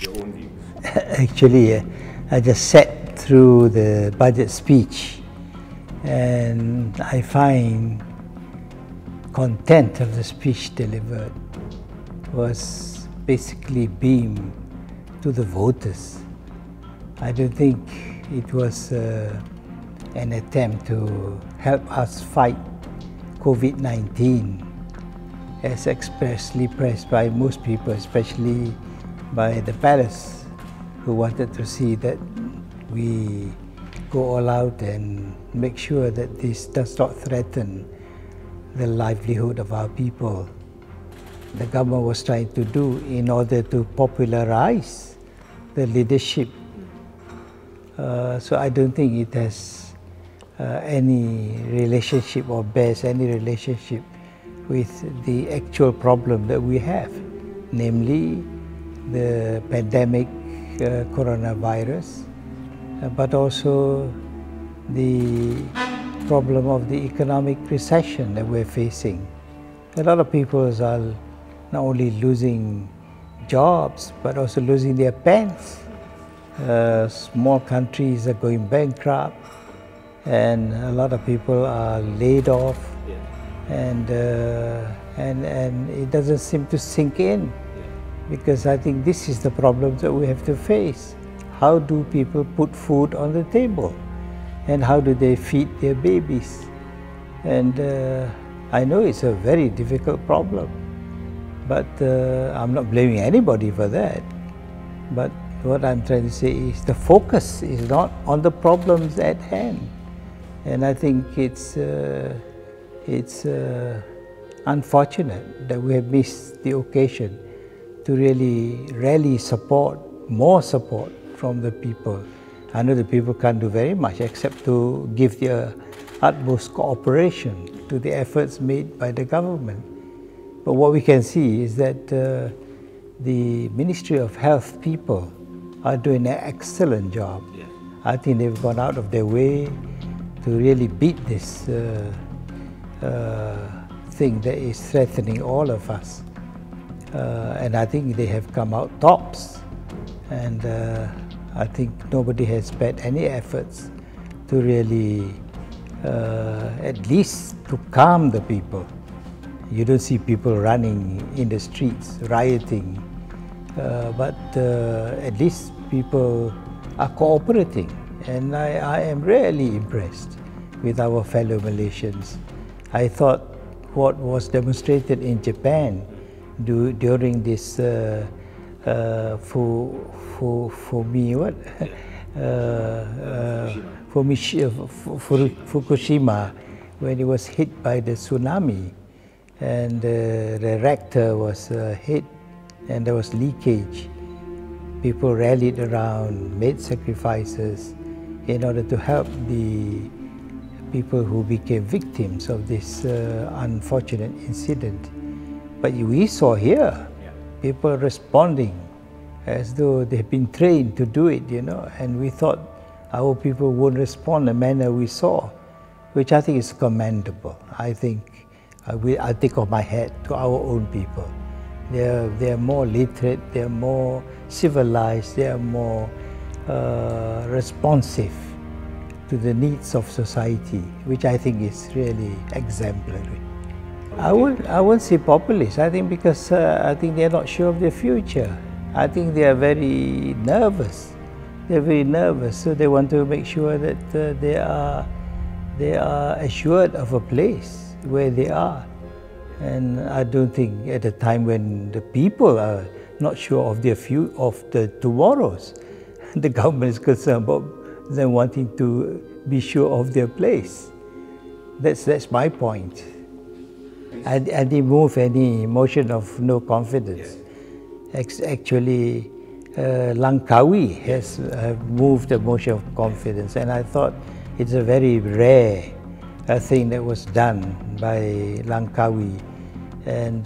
your own views? Actually, I just sat through the budget speech and I find content of the speech delivered was basically beamed to the voters. I don't think it was an attempt to help us fight COVID-19 as expressly pressed by most people, especially by the palace, who wanted to see that we go all out and make sure that this does not threaten the livelihood of our people. The government was trying to do in order to popularize the leadership. So I don't think it has any relationship or bears any relationship with the actual problem that we have, namely the pandemic coronavirus, but also the problem of the economic recession that we're facing. A lot of people are not only losing jobs, but also losing their pens. Small countries are going bankrupt, and a lot of people are laid off, and it doesn't seem to sink in, because I think this is the problem that we have to face. How do people put food on the table? And how do they feed their babies? And I know it's a very difficult problem, but I'm not blaming anybody for that. But what I'm trying to say is the focus is not on the problems at hand. And I think it's unfortunate that we have missed the occasion to really rally support, more support from the people. I know the people can't do very much except to give their utmost cooperation to the efforts made by the government. But what we can see is that the Ministry of Health people are doing an excellent job. Yeah. I think they've gone out of their way to really beat this thing that is threatening all of us. And I think they have come out tops. And I think nobody has spent any efforts to really, at least to calm the people. You don't see people running in the streets, rioting, but at least people are cooperating. And I am really impressed with our fellow Malaysians. I thought what was demonstrated in Japan during this Fukushima, when it was hit by the tsunami, and the reactor was hit and there was leakage. People rallied around, made sacrifices in order to help the people who became victims of this unfortunate incident. But we saw here people responding as though they've been trained to do it, you know, and we thought our people would respond in the manner we saw, which I think is commendable. I think I take off my hat to our own people. They're more literate, they're more civilized, they're more responsive to the needs of society, which I think is really exemplary. I won't say populist. I think because I think they're not sure of their future. I think they are very nervous. They're very nervous, so they want to make sure that they are assured of a place where they are. And I don't think at a time when the people are not sure of their tomorrows, the government is concerned about them wanting to be sure of their place. That's my point. I didn't move any motion of no confidence. Actually, Langkawi has moved a motion of confidence, and I thought it's a very rare thing that was done by Langkawi, and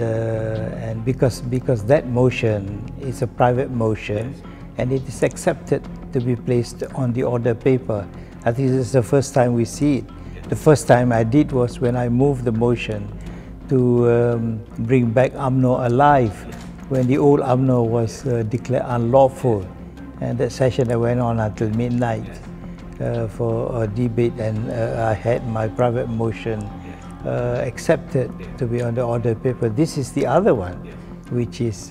because that motion is a private motion, and it is accepted to be placed on the order paper. I think this is the first time we see it. The first time I did was when I moved the motion to bring back Umno alive when the old Umno was declared unlawful, and that session that went on until midnight for a debate, and I had my private motion accepted to be on the order paper. This is the other one, which is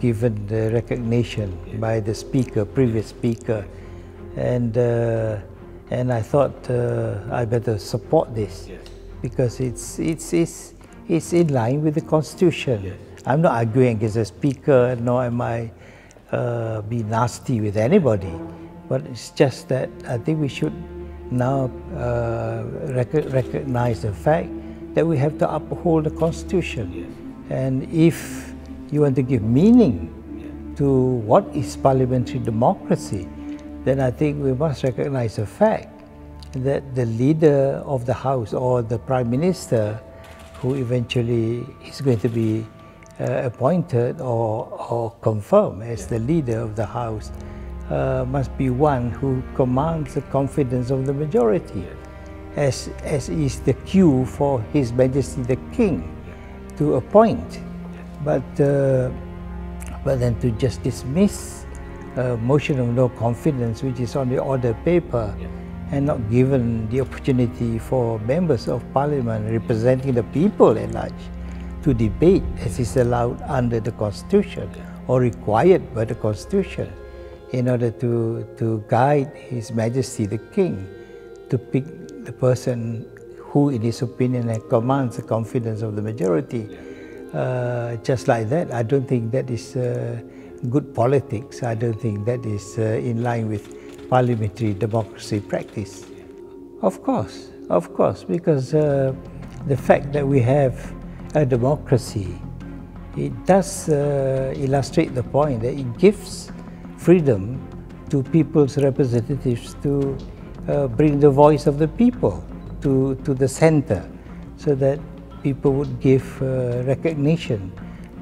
given the recognition by the speaker, previous speaker, and I thought I better support this because it's in line with the Constitution. I'm not arguing against the speaker, nor am I be nasty with anybody, but it's just that I think we should now recognize the fact that we have to uphold the Constitution. And if you want to give meaning to what is parliamentary democracy, then I think we must recognize the fact that the leader of the House or the Prime Minister, who eventually is going to be appointed or confirmed as the leader of the House, must be one who commands the confidence of the majority, as is the cue for His Majesty the King to appoint. But then to just dismiss a motion of no confidence, which is on the order paper, and not given the opportunity for members of Parliament representing the people at large to debate as is allowed under the Constitution or required by the Constitution, in order to guide His Majesty the King to pick the person who, in his opinion, commands the confidence of the majority. Just like that, I don't think that is good politics. I don't think that is in line with parliamentary democracy practice. Of course, because the fact that we have a democracy, it does illustrate the point that it gives freedom to people's representatives to bring the voice of the people to the center, so that people would give recognition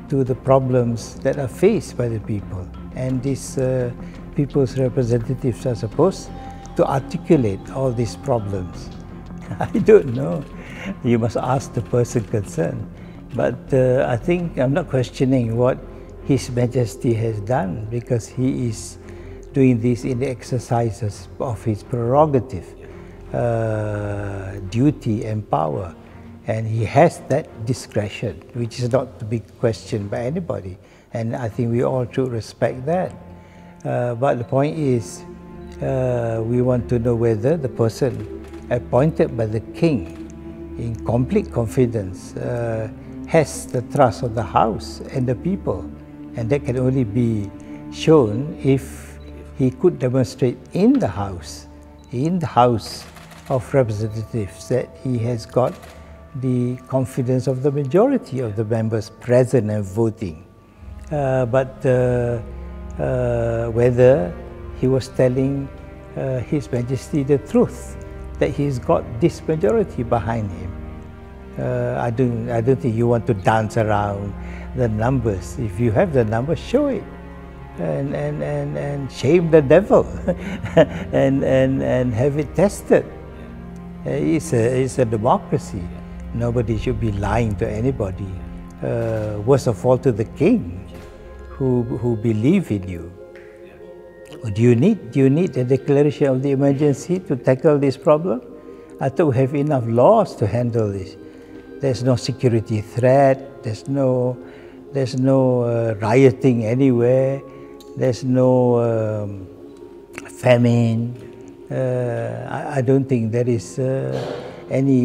to the problems that are faced by the people. And these people's representatives are supposed to articulate all these problems. I don't know. You must ask the person concerned. But I think I'm not questioning what His Majesty has done, because he is doing this in the exercises of his prerogative, duty and power. And he has that discretion, which is not to be questioned by anybody. And I think we all should respect that. But the point is, we want to know whether the person appointed by the King in complete confidence has the trust of the House and the people. And that can only be shown if he could demonstrate in the House of Representatives, that he has got the confidence of the majority of the members present and voting. But whether he was telling His Majesty the truth, that he's got this majority behind him. I don't think you want to dance around the numbers. If you have the numbers, show it, and shame the devil, and have it tested. It's a democracy. Nobody should be lying to anybody. Worst of all, to the King, who believe in you. Do you need a declaration of the emergency to tackle this problem? I thought we have enough laws to handle this. There's no security threat. There's no rioting anywhere. There's no famine. I don't think there is any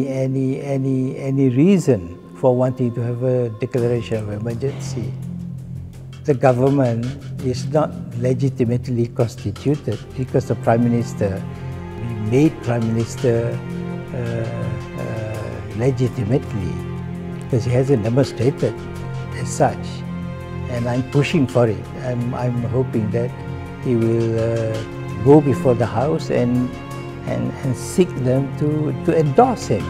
reason for wanting to have a declaration of emergency. The government is not legitimately constituted because the Prime Minister made Prime Minister legitimately, because he hasn't demonstrated as such. And I'm pushing for it. I'm hoping that he will go before the House and seek them to endorse him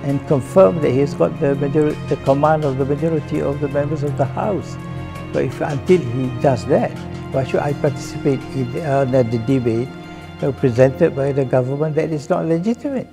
and confirm that he's got the command of the majority of the members of the House. But until he does that, why should I participate in the debate presented by the government that is not legitimate?